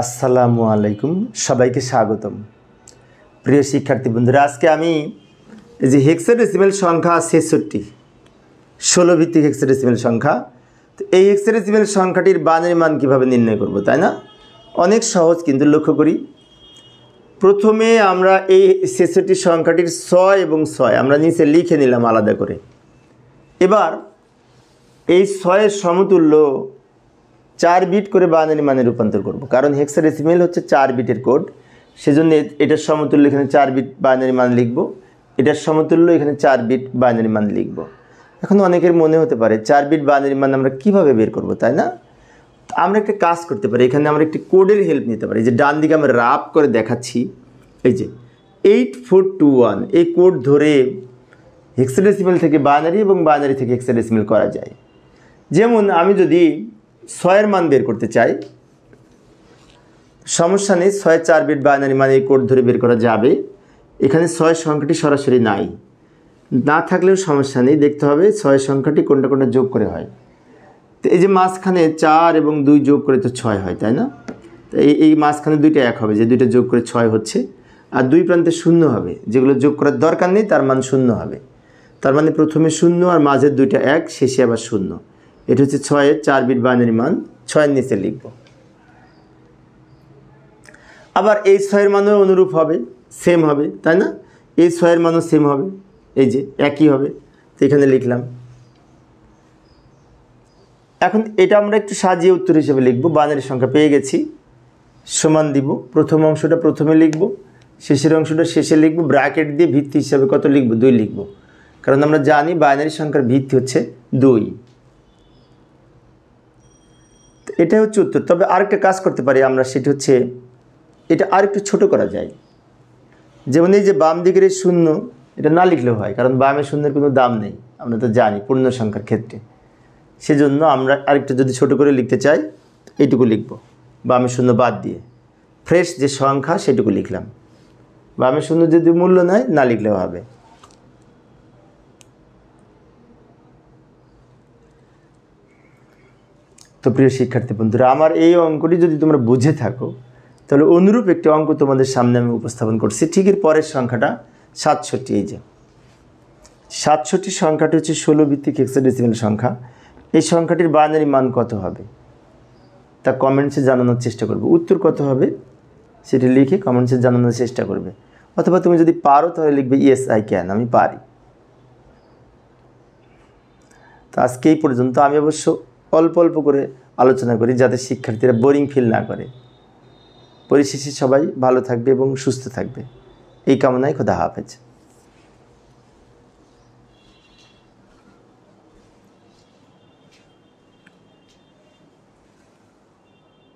আসসালামু আলাইকুম, সবাইকে স্বাগতম। প্রিয় শিক্ষার্থী বন্ধুরা, আজকে আমি এই যে হেক্সাডেসিমেল সংখ্যা ৬৬ ১৬ ভিত্তিক হেক্সাডেসিমেল সংখ্যা, তো এই হেক্সাডেসিমেল সংখ্যাটির বানানের মান কীভাবে নির্ণয় করব, তাই না? অনেক সহজ, কিন্তু লক্ষ্য করি। প্রথমে আমরা এই ৬৬ সংখ্যাটির ৬ এবং ৬ আমরা নিচে লিখে নিলাম আলাদা করে। এবার এই ৬-এর সমতুল্য ৪ বিট করে বাইনারি মানে রূপান্তর করব, কারণ হেক্সাডেসিমেল হচ্ছে ৪ বিটের কোড। সেজন্য এটার সমতুল্য এখানে ৪ বিট বাইনারি মান লিখব, এটার সমতুল্য এখানে ৪ বিট বাইনারি মান লিখব। এখন অনেকের মনে হতে পারে ৪ বিট বাইনারি মান আমরা কিভাবে বের করব, তাই না? আমরা একটা কাজ করতে পারি, এখানে আমরা একটি কোডের হেল্প নিতে পারি। যে ডান দিকে আমরা রাফ করে দেখাচ্ছি, এই যে 8421 এই কোড ধরে হেক্সাডেসিমেল থেকে বাইনারি এবং বাইনারি থেকে হেক্সাডেসিমেল করা যায়। যেমন আমি যদি ৬-এর মান বের করতে চাই, সমস্যা নেই, ৬ ৪ বিট বাইনারি মানে এই কোড ধরে বের করা যাবে। এখানে ৬ সংখ্যাটি সরাসরি নাই, না থাকলেও সমস্যা নেই, দেখতে হবে ৬ সংখ্যাটি কোনটা কোনটা যোগ করে হয়। তো এই যে মাঝখানে ৪ এবং ২ যোগ করে তো ৬ হয়, তাই না? তো এই মাঝখানে দুইটা এক হবে, যে দুইটা যোগ করে ৬ হচ্ছে, আর দুই প্রান্তে শূন্য হবে, যেগুলো যোগ করার দরকার নেই তার মান শূন্য হবে। তার মানে প্রথমে শূন্য আর মাঝের দুইটা এক, শেষে আবার শূন্য। এটা হচ্ছে ৬-এর ৪ বিট বাইনারি মান, ৬-এর নিচে লিখব। আবার এই ৬-এর মানও অনুরূপ হবে, সেম হবে, তাই না? এই ৬-এর মানও সেম হবে, এই যে একই হবে, তো এখানে লিখলাম। এখন এটা আমরা একটু সাজিয়ে উত্তর হিসেবে লিখব। বাইনারি সংখ্যা পেয়ে গেছি, সমান দিব, প্রথম অংশটা প্রথমে লিখব, শেষের অংশটা শেষে লিখব, ব্র্যাকেট দিয়ে ভিত্তি হিসাবে কত লিখব, ২ লিখব, কারণ আমরা জানি বাইনারি সংখ্যার ভিত্তি হচ্ছে ২। এটাই হচ্ছে উত্তর। তবে আরেকটা কাজ করতে পারি আমরা, সেটা হচ্ছে এটা আরেকটু ছোট করা যায়। যেমন এই যে বাম দিকের এই শূন্য, এটা না লিখলেও হয়, কারণ বামের শূন্যের কোনো দাম নেই, আমরা তো জানি পূর্ণ সংখ্যার ক্ষেত্রে। সেজন্য আমরা আরেকটু যদি ছোট করে লিখতে চাই, এইটুকু লিখব, বামের শূন্য বাদ দিয়ে ফ্রেশ যে সংখ্যা সেটুকু লিখলাম। বামের শূন্য যদি মূল্য নেয়, না লিখলেও হবে। তো প্রিয় শিক্ষার্থী বন্ধুরা, আমার এই অঙ্কটি যদি তোমরা বুঝে থাকো, তাহলে অনুরূপ একটি অঙ্ক তোমাদের সামনে আমি উপস্থাপন করছি। ঠিক এর পরের সংখ্যাটা ৬৭। এই যে ৬৭ সংখ্যাটি হচ্ছে ১৬ ভিত্তিক হেক্সাডেসিমেল সংখ্যা। এই সংখ্যাটির বাইনারি মান কত হবে তা কমেন্টসে জানানোর চেষ্টা করবে। উত্তর কত হবে সেটি লিখে কমেন্টসে জানানোর চেষ্টা করবে, অথবা তুমি যদি পারো তাহলে লিখবে ইয়েস আই ক্যান, আমি পারি। তো আজকে এই পর্যন্ত। আমি অবশ্য অল্প অল্প করে আলোচনা করি, যাতে শিক্ষার্থীরা বোরিং ফিল না করে। পরিশেষে সবাই ভালো থাকবে এবং সুস্থ থাকবে, এই কামনায় খোদা হাফেজ।